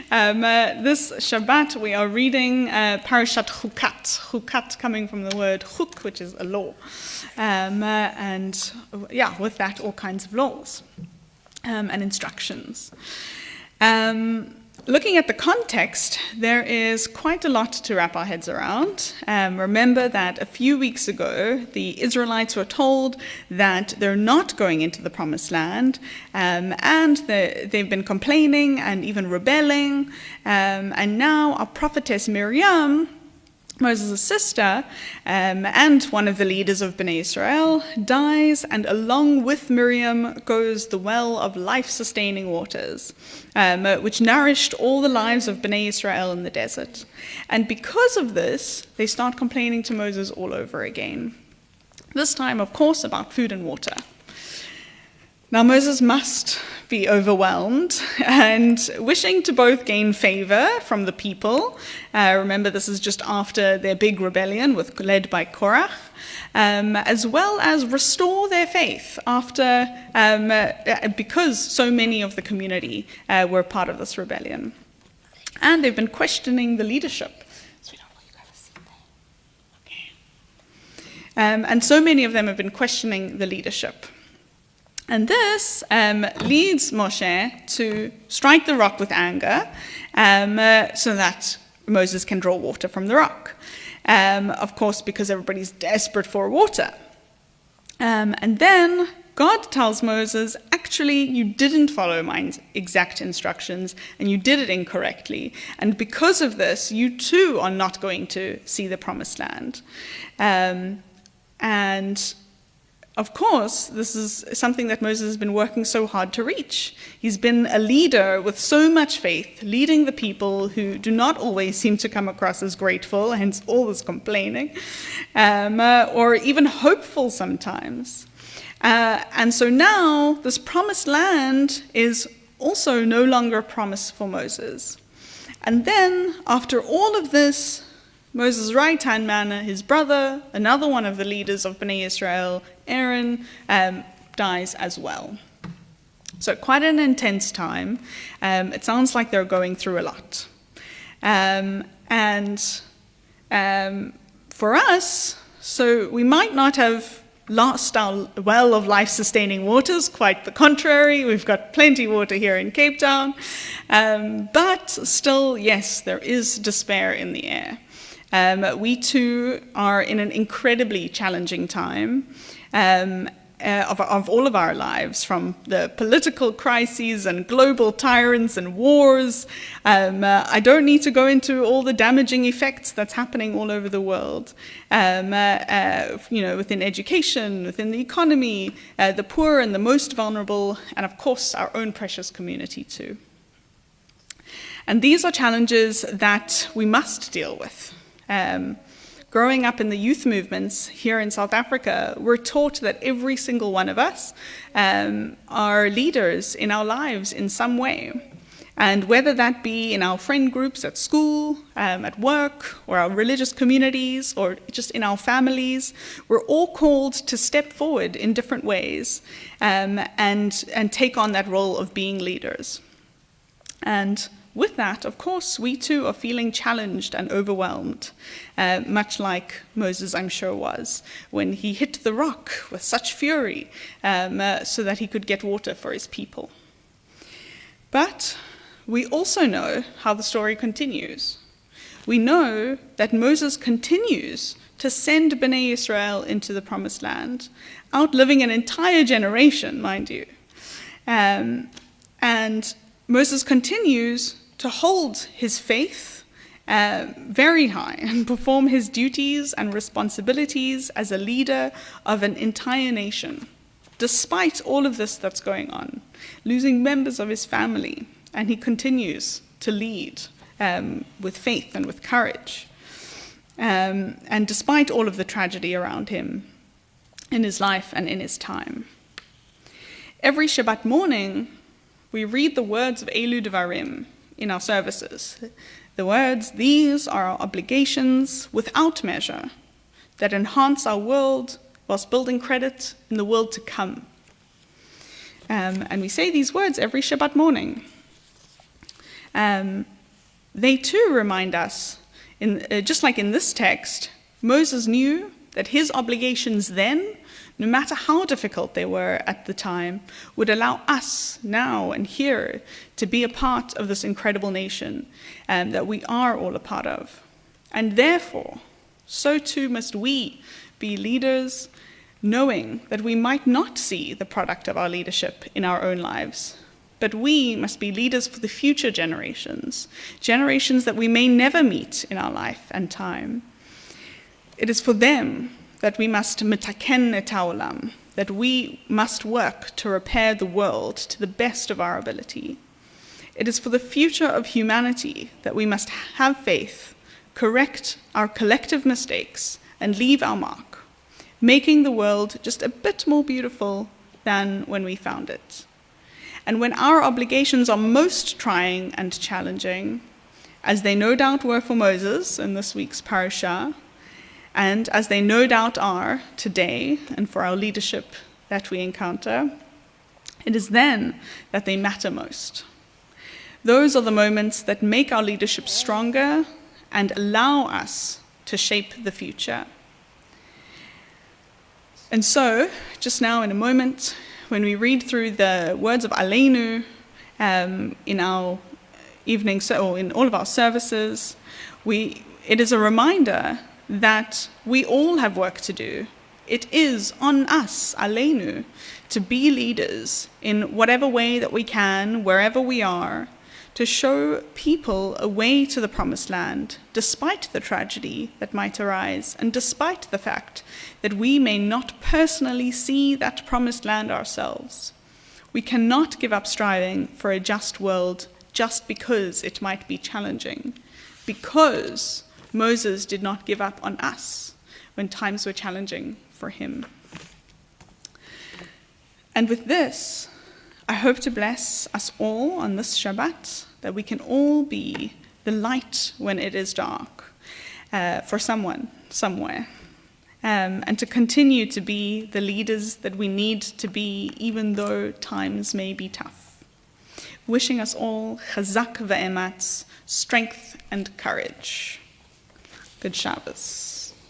This Shabbat we are reading Parshat Chukkat. Chukkat coming from the word chuk, which is a law. With that, all kinds of laws and instructions. Looking at the context, there is quite a lot to wrap our heads around. Remember that a few weeks ago, the Israelites were told that they're not going into the Promised Land, and they've been complaining and even rebelling. And now our prophetess Miriam, Moses' sister, and one of the leaders of Bnei Israel, dies, and along with Miriam goes the well of life-sustaining waters, which nourished all the lives of Bnei Israel in the desert. And because of this, they start complaining to Moses all over again. This time, of course, about food and water. Now Moses must be overwhelmed and wishing to both gain favor from the people. Remember, this is just after their big rebellion led by Korach, as well as restore their faith after because so many of the community were part of this rebellion. And they've been questioning the leadership. And so many of them have been questioning the leadership. And this leads Moshe to strike the rock with anger so that Moses can draw water from the rock. Of course, because everybody's desperate for water. And then God tells Moses, actually, you didn't follow my exact instructions and you did it incorrectly. And because of this, you too are not going to see the Promised Land. And of course, this is something that Moses has been working so hard to reach. He's been a leader with so much faith, leading the people who do not always seem to come across as grateful, hence all this complaining, or even hopeful sometimes. And so now this promised land is also no longer a promise for Moses. And then, after all of this, Moses' right-hand man, his brother, another one of the leaders of Bnei Israel, Aaron, dies as well. So quite an intense time. It sounds like they're going through a lot. For us, so we might not have lost our well of life-sustaining waters, quite the contrary. We've got plenty of water here in Cape Town. But still, yes, there is despair in the air. We too are in an incredibly challenging time of all of our lives, from the political crises and global tyrants and wars. I don't need to go into all the damaging effects that's happening all over the world, within education, within the economy, the poor and the most vulnerable, and of course our own precious community too. And these are challenges that we must deal with. Growing up in the youth movements here in South Africa, we're taught that every single one of us are leaders in our lives in some way. And whether that be in our friend groups at school, at work, or our religious communities, or just in our families, we're all called to step forward in different ways and take on that role of being leaders. And with that, of course, we too are feeling challenged and overwhelmed, much like Moses, I'm sure, was, when he hit the rock with such fury so that he could get water for his people. But we also know how the story continues. We know that Moses continues to send Bnei Israel into the Promised Land, outliving an entire generation, mind you. And Moses continues to hold his faith very high and perform his duties and responsibilities as a leader of an entire nation, despite all of this that's going on, losing members of his family, and he continues to lead with faith and with courage. And despite all of the tragedy around him in his life and in his time. Every Shabbat morning, we read the words of Elu Dvarim in our services. The words, "These are our obligations without measure that enhance our world whilst building credit in the world to come." And we say these words every Shabbat morning. they too remind us, just like in this text, Moses knew that his obligations then, no matter how difficult they were at the time, would allow us now and here to be a part of this incredible nation that we are all a part of. And therefore, so too must we be leaders, knowing that we might not see the product of our leadership in our own lives, but we must be leaders for the future generations that we may never meet in our life and time. It is for them that we must mitaken et haolam, that we must work to repair the world to the best of our ability. It is for the future of humanity that we must have faith, correct our collective mistakes, and leave our mark, making the world just a bit more beautiful than when we found it. And when our obligations are most trying and challenging, as they no doubt were for Moses in this week's Parshat, and as they no doubt are today and for our leadership that we encounter, it is then that they matter most. Those are the moments that make our leadership stronger and allow us to shape the future. And so, just now in a moment, when we read through the words of Aleinu in our evening, or in all of our services, it is a reminder that we all have work to do. It is on us, Aleinu, to be leaders in whatever way that we can, wherever we are, to show people a way to the promised land, despite the tragedy that might arise, and despite the fact that we may not personally see that promised land ourselves. We cannot give up striving for a just world just because it might be challenging, because Moses did not give up on us when times were challenging for him. And with this, I hope to bless us all on this Shabbat, that we can all be the light when it is dark for someone, somewhere, and to continue to be the leaders that we need to be, even though times may be tough. Wishing us all chazak ve'ematz, strength and courage. Good Shabbos.